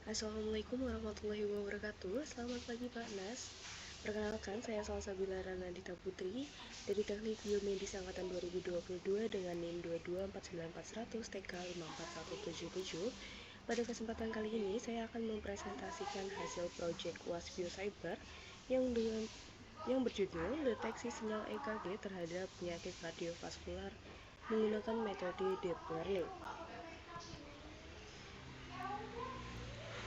Assalamualaikum warahmatullahi wabarakatuh. Selamat pagi Pak Nas. Perkenalkan, saya Salsabila Ranadita Putri dari Teknik Biomedis Angkatan 2022 dengan NIM 2249400 TK 54177. Pada kesempatan kali ini, saya akan mempresentasikan hasil proyek UAS Biocyber yang berjudul Deteksi Sinyal EKG terhadap penyakit kardiovaskular menggunakan metode Deep Learning.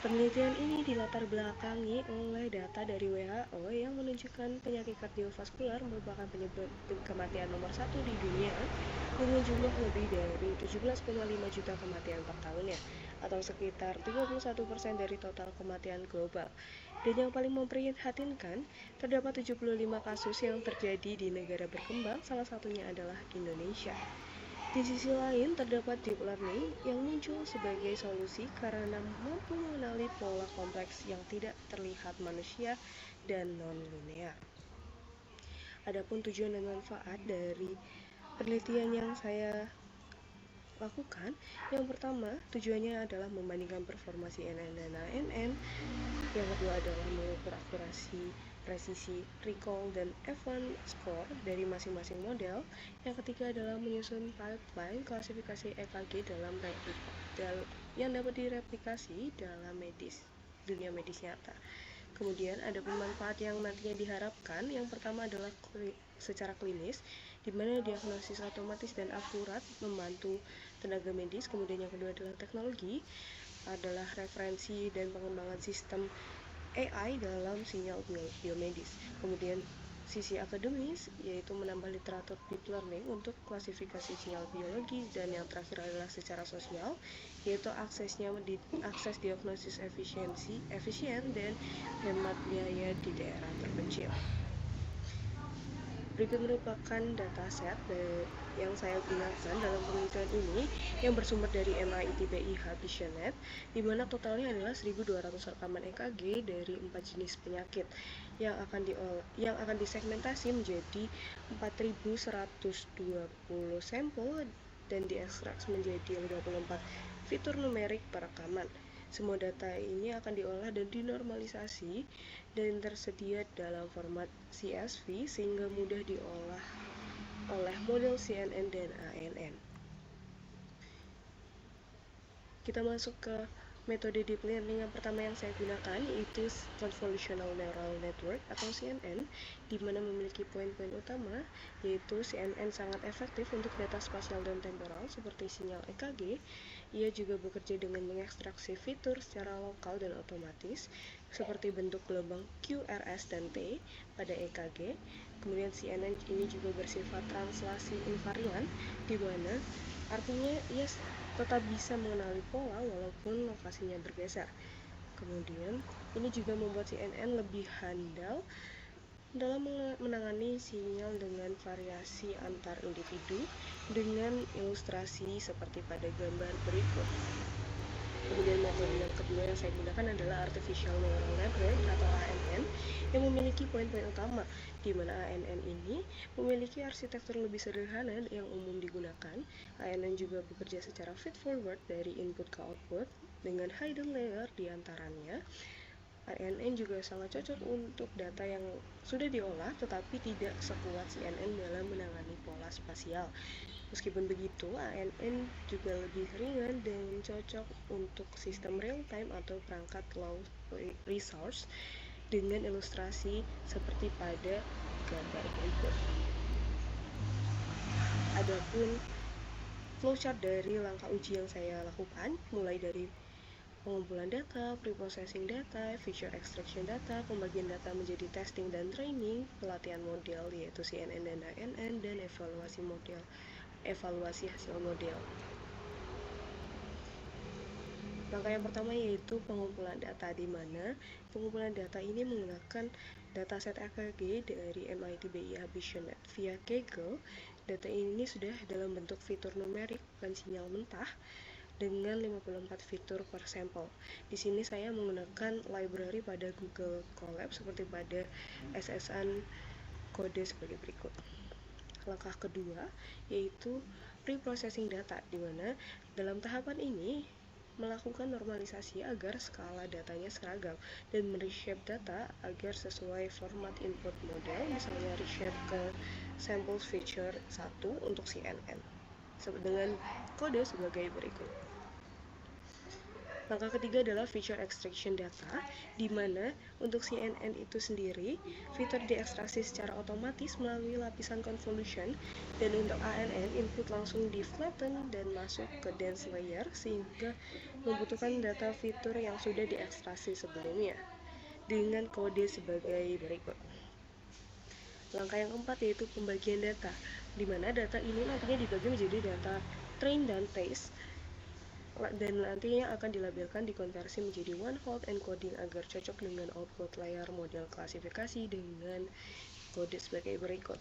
Penelitian ini dilatar belakangi oleh data dari WHO yang menunjukkan penyakit kardiovaskular merupakan penyebab kematian nomor 1 di dunia dengan jumlah lebih dari 17,5 juta kematian per tahunnya, atau sekitar 31% dari total kematian global. Dan yang paling memprihatinkan, terdapat 75 kasus yang terjadi di negara berkembang, salah satunya adalah Indonesia. Di sisi lain, terdapat deep learning yang muncul sebagai solusi karena mampu mengenali pola kompleks yang tidak terlihat manusia dan non-linear. Adapun tujuan dan manfaat dari penelitian yang saya lakukan, yang pertama, tujuannya adalah membandingkan performa CNN dan ANN. Yang kedua adalah mengukur akurasi, presisi, recall, dan F1 score dari masing-masing model. Yang ketiga adalah menyusun pipeline klasifikasi EKG yang dapat direplikasi dalam dunia medis nyata. Kemudian ada manfaat yang nantinya diharapkan. Yang pertama adalah secara klinis, di mana diagnosis otomatis dan akurat membantu tenaga medis. Kemudian yang kedua adalah teknologi, adalah referensi dan pengembangan sistem AI dalam sinyal biomedis. Kemudian sisi akademis, yaitu menambah literatur deep learning untuk klasifikasi sinyal biologi. Dan yang terakhir adalah secara sosial, yaitu akses diagnosis efisien dan hemat biaya di daerah terpencil. Berikut merupakan dataset yang saya gunakan dalam penelitian ini yang bersumber dari MIT BIH Visionet, di mana totalnya adalah 1.200 rekaman EKG dari 4 jenis penyakit yang akan disegmentasi menjadi 4.120 sampel dan diekstrak menjadi 54 fitur numerik per rekaman. Semua data ini akan diolah dan dinormalisasi dan tersedia dalam format CSV sehingga mudah diolah oleh model CNN dan ANN. Kita masuk ke metode deep learning yang pertama yang saya gunakan, yaitu Convolutional Neural Network atau CNN, di mana memiliki poin-poin utama, yaitu CNN sangat efektif untuk data spasial dan temporal seperti sinyal EKG. Ia juga bekerja dengan mengekstraksi fitur secara lokal dan otomatis, seperti bentuk gelombang QRS dan T pada EKG. Kemudian CNN ini juga bersifat translasi invarian, di mana artinya ia tetap bisa mengenali pola walaupun lokasinya bergeser. Kemudian ini juga membuat CNN lebih handal dalam menangani sinyal dengan variasi antar individu dengan ilustrasi seperti pada gambar berikut. Kemudian metode yang kedua yang saya gunakan adalah Artificial Neural Network atau ANN yang memiliki poin-poin utama, di mana ANN ini memiliki arsitektur lebih sederhana yang umum digunakan. ANN juga bekerja secara feed forward dari input ke output dengan hidden layer di antaranya. ANN juga sangat cocok untuk data yang sudah diolah tetapi tidak sekuat CNN dalam menangani pola spasial. Meskipun begitu, ANN juga lebih ringan dan cocok untuk sistem real-time atau perangkat low resource dengan ilustrasi seperti pada gambar berikut. Adapun flowchart dari langkah uji yang saya lakukan, mulai dari pengumpulan data, preprocessing data, feature extraction data, pembagian data menjadi testing dan training, pelatihan model yaitu CNN dan ANN, dan evaluasi hasil model. Langkah yang pertama yaitu pengumpulan data, di mana pengumpulan data ini menggunakan dataset EKG dari MIT BIH Visionet via Kaggle. Data ini sudah dalam bentuk fitur numerik bukan sinyal mentah dengan 54 fitur per sampel. Di sini saya menggunakan library pada Google Colab seperti pada SSN kode sebagai berikut. Langkah kedua yaitu preprocessing data, di mana dalam tahapan ini melakukan normalisasi agar skala datanya seragam, dan mereshape data agar sesuai format input model, misalnya reshape ke samples feature 1 untuk CNN dengan kode sebagai berikut. Langkah ketiga adalah feature extraction data, di mana untuk CNN itu sendiri, fitur diekstraksi secara otomatis melalui lapisan convolution, dan untuk ANN input langsung di flatten dan masuk ke dense layer, sehingga membutuhkan data fitur yang sudah diekstraksi sebelumnya, dengan kode sebagai berikut. Langkah yang keempat yaitu pembagian data, di mana data ini nantinya dibagi menjadi data train dan test, dan nantinya akan dilabelkan dikonversi menjadi one hot encoding agar cocok dengan output layar model klasifikasi dengan kode sebagai berikut.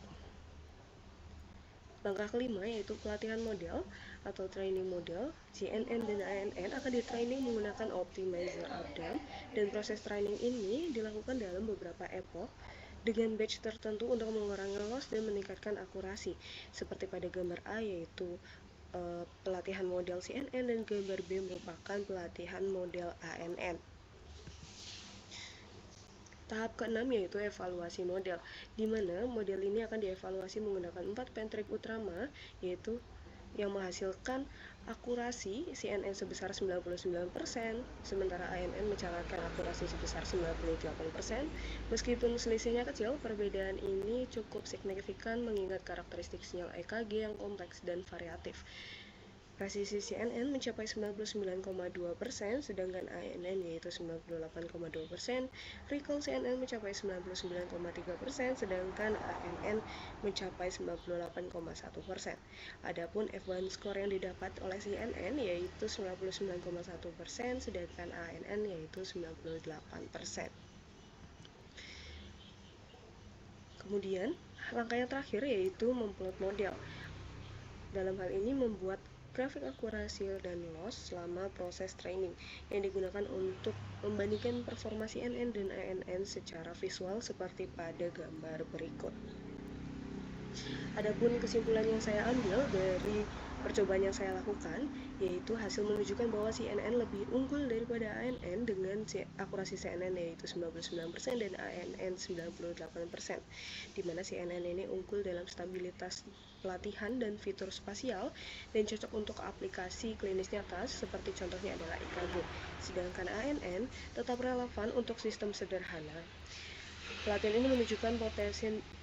Langkah kelima yaitu pelatihan model atau training model. CNN dan ANN akan di-training menggunakan optimizer Updam, dan proses training ini dilakukan dalam beberapa epoch dengan batch tertentu untuk mengurangi loss dan meningkatkan akurasi, seperti pada gambar A yaitu pelatihan model CNN dan gambar B merupakan pelatihan model ANN. Tahap ke-6 yaitu evaluasi model, di mana model ini akan dievaluasi menggunakan 4 pentrik utama, yaitu yang menghasilkan akurasi CNN sebesar 99%, sementara ANN mencatatkan akurasi sebesar 98%. Meskipun selisihnya kecil, perbedaan ini cukup signifikan mengingat karakteristik sinyal EKG yang kompleks dan variatif. Presisi CNN mencapai 99,2%, sedangkan ANN yaitu 98,2%. Recall CNN mencapai 99,3%, sedangkan ANN mencapai 98,1%. Adapun F1 score yang didapat oleh CNN yaitu 99,1%, sedangkan ANN yaitu 98%. Kemudian, langkah yang terakhir yaitu memplot model. Dalam hal ini membuat grafik akurasi dan loss selama proses training yang digunakan untuk membandingkan performa CNN dan ANN secara visual seperti pada gambar berikut. Adapun kesimpulan yang saya ambil dari percobaan yang saya lakukan, yaitu hasil menunjukkan bahwa CNN lebih unggul daripada ANN dengan akurasi CNN yaitu 99% dan ANN 98%, di mana CNN ini unggul dalam stabilitas pelatihan dan fitur spasial dan cocok untuk aplikasi klinis nyata seperti contohnya adalah EKG, sedangkan ANN tetap relevan untuk sistem sederhana. Pelatihan ini menunjukkan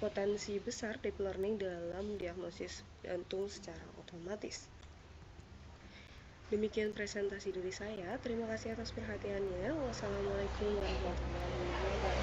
potensi besar deep learning dalam diagnosis jantung secara otomatis. Demikian presentasi dari saya. Terima kasih atas perhatiannya. Wassalamualaikum warahmatullahi wabarakatuh.